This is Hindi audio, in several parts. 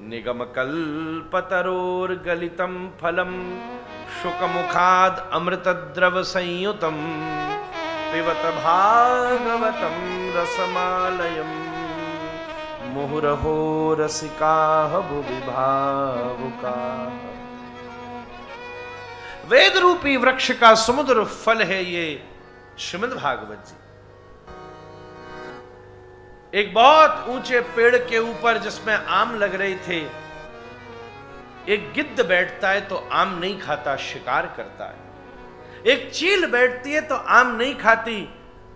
निगमकल्पतरोर्गलितं फलं शुकमुखाद् अमृतद्रव संयुतं पिबत भागवतं रसमालयम् मुहुरहो रसिकाः भुवि भावुकाः। वेद रूपी वृक्ष का समुद्र फल है ये श्रीमद् भागवत जी। एक बहुत ऊंचे पेड़ के ऊपर जिसमें आम लग रहे थे, एक गिद्ध बैठता है तो आम नहीं खाता, शिकार करता है। एक चील बैठती है तो आम नहीं खाती,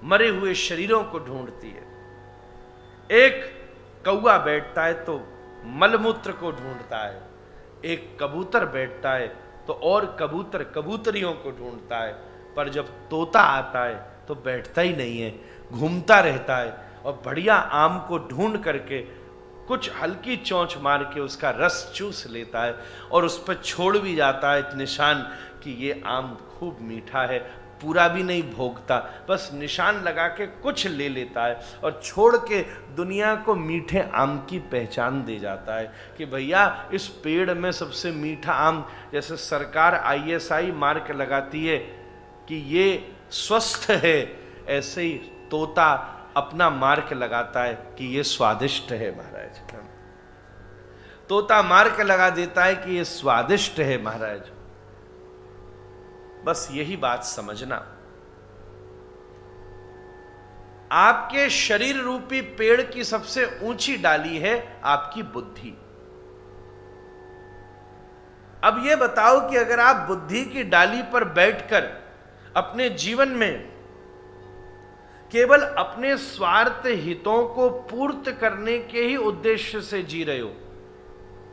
मरे हुए शरीरों को ढूंढती है। एक कौवा बैठता है तो मलमूत्र को ढूंढता है। एक कबूतर बैठता है तो और कबूतर कबूतरियों को ढूंढता है। पर जब तोता आता है तो बैठता ही नहीं है, घूमता रहता है और बढ़िया आम को ढूंढ करके कुछ हल्की चोंच मार के उसका रस चूस लेता है और उस पर छोड़ भी जाता है एक निशान कि ये आम खूब मीठा है। पूरा भी नहीं भोगता, बस निशान लगा के कुछ ले लेता है और छोड़ के दुनिया को मीठे आम की पहचान दे जाता है कि भैया इस पेड़ में सबसे मीठा आम। जैसे सरकार ISI मार्क लगाती है कि ये स्वस्थ है, ऐसे ही तोता अपना मार्क लगाता है कि ये स्वादिष्ट है महाराज। तोता मार्क लगा देता है कि ये स्वादिष्ट है महाराज। बस यही बात समझना। आपके शरीर रूपी पेड़ की सबसे ऊंची डाली है आपकी बुद्धि। अब यह बताओ कि अगर आप बुद्धि की डाली पर बैठकर अपने जीवन में केवल अपने स्वार्थ हितों को पूर्त करने के ही उद्देश्य से जी रहे हो,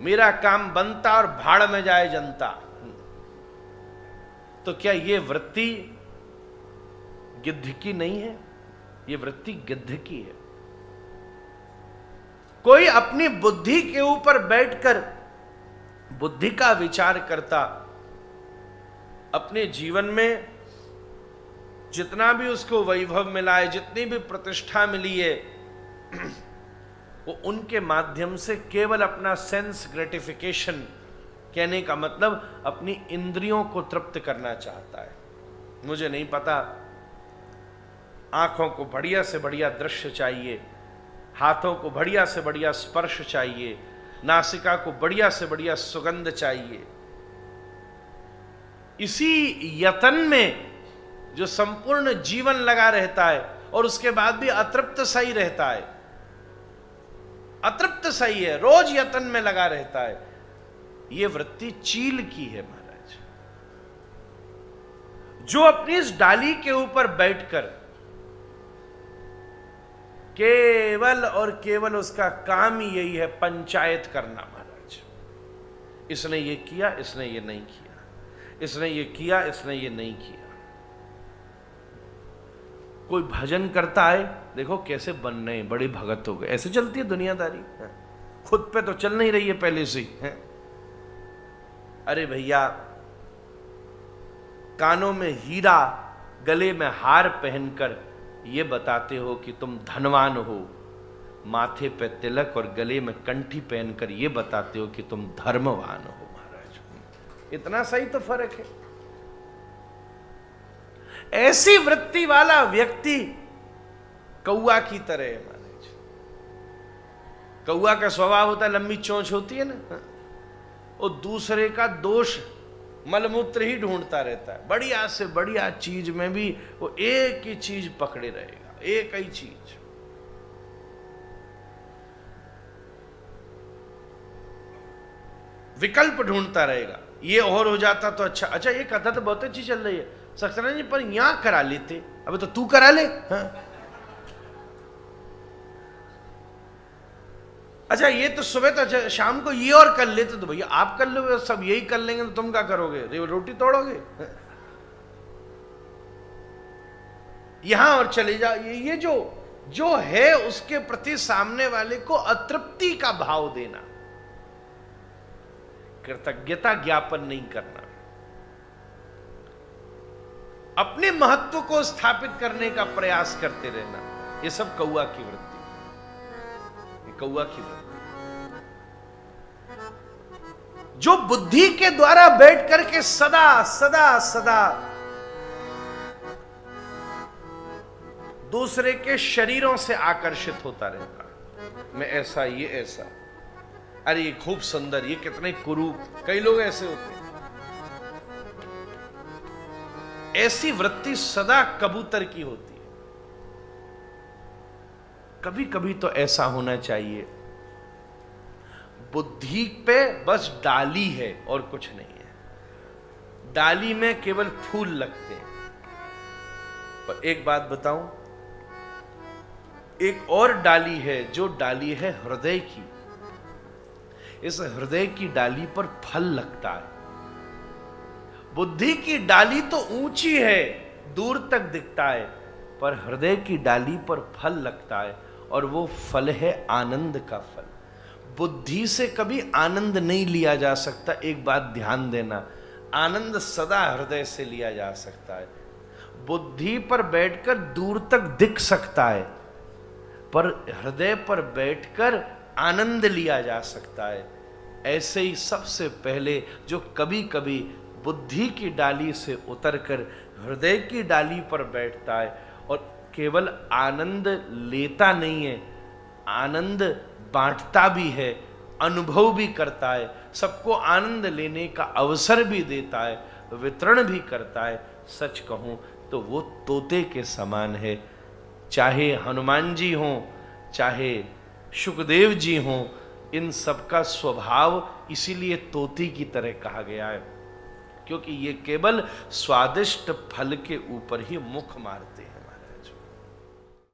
मेरा काम बनता और भाड़ में जाए जनता, तो क्या ये वृत्ति गिद्ध की नहीं है? ये वृत्ति गिद्ध की है। कोई अपनी बुद्धि के ऊपर बैठकर बुद्धि का विचार करता, अपने जीवन में जितना भी उसको वैभव मिला है, जितनी भी प्रतिष्ठा मिली है, वो उनके माध्यम से केवल अपना सेंस ग्रेटिफिकेशन, कहने का मतलब अपनी इंद्रियों को तृप्त करना चाहता है। मुझे नहीं पता, आंखों को बढ़िया से बढ़िया दृश्य चाहिए, हाथों को बढ़िया से बढ़िया स्पर्श चाहिए, नासिका को बढ़िया से बढ़िया सुगंध चाहिए। इसी यतन में जो संपूर्ण जीवन लगा रहता है और उसके बाद भी अतृप्त सही रहता है, अतृप्त सही है, रोज यतन में लगा रहता है, यह वृत्ति चील की है महाराज। जो अपनी इस डाली के ऊपर बैठकर केवल और केवल उसका काम ही यही है पंचायत करना महाराज। इसने ये किया, इसने ये नहीं किया, इसने ये किया, इसने ये नहीं किया। कोई भजन करता है, देखो कैसे बन रहे हैं, बड़े भगत हो गए। ऐसे चलती है दुनियादारी, खुद पे तो चल नहीं रही है पहले से ही। अरे भैया, कानों में हीरा, गले में हार पहनकर ये बताते हो कि तुम धनवान हो, माथे पे तिलक और गले में कंठी पहनकर ये बताते हो कि तुम धर्मवान हो महाराज। इतना सही तो फर्क है। ऐसी वृत्ति वाला व्यक्ति कौआ की तरह है महाराज। कौआ का स्वभाव होता है, लंबी चोंच होती है ना, वो दूसरे का दोष मलमूत्र ही ढूंढता रहता है। बढ़िया से बढ़िया चीज में भी वो एक ही चीज पकड़े रहेगा, एक ही चीज। विकल्प ढूंढता रहेगा, ये और हो जाता तो अच्छा। अच्छा, ये कथा तो बहुत अच्छी चल रही है सक्सेना जी, पर यहां करा लेते, अबे तो तू करा ले। हाँ? अच्छा, ये तो सुबह तो अच्छा, शाम को ये और कर लेते, तो भैया आप कर लो, सब यही कर लेंगे तो तुम क्या करोगे? रोटी तोड़ोगे? यहां और चले जाओ। ये जो है उसके प्रति सामने वाले को अतृप्ति का भाव देना, कृतज्ञता ज्ञापन नहीं करना, अपने महत्व को स्थापित करने का प्रयास करते रहना, ये सब कौआ की वृत्ति, ये कौआ की वृत्ति। जो बुद्धि के द्वारा बैठ करके सदा सदा सदा दूसरे के शरीरों से आकर्षित होता रहता है, मैं ऐसा, ये ऐसा, अरे ये खूब सुंदर, ये कितने कुरूप, कई लोग ऐसे होते हैं। ऐसी वृत्ति सदा कबूतर की होती है। कभी कभी तो ऐसा होना चाहिए, बुद्धि पे बस डाली है और कुछ नहीं है, डाली में केवल फूल लगते हैं। पर एक बात बताऊं, एक और डाली है, जो डाली है हृदय की। इस हृदय की डाली पर फल लगता है। बुद्धि की डाली तो ऊंची है, दूर तक दिखता है, पर हृदय की डाली पर फल लगता है, और वो फल है आनंद का फल। बुद्धि से कभी आनंद नहीं लिया जा सकता। एक बात ध्यान देना, आनंद सदा हृदय से लिया जा सकता है। बुद्धि पर बैठकर दूर तक दिख सकता है, पर हृदय पर बैठकर आनंद लिया जा सकता है। ऐसे ही सबसे पहले जो कभी कभी बुद्धि की डाली से उतरकर हृदय की डाली पर बैठता है और केवल आनंद लेता नहीं है, आनंद बांटता भी है, अनुभव भी करता है, सबको आनंद लेने का अवसर भी देता है, वितरण भी करता है। सच कहूं तो वो तोते के समान है। चाहे हनुमान जी हों, चाहे सुखदेव जी हों, इन सबका स्वभाव इसीलिए तोते की तरह कहा गया है, क्योंकि ये केवल स्वादिष्ट फल के ऊपर ही मुख मारते हैं।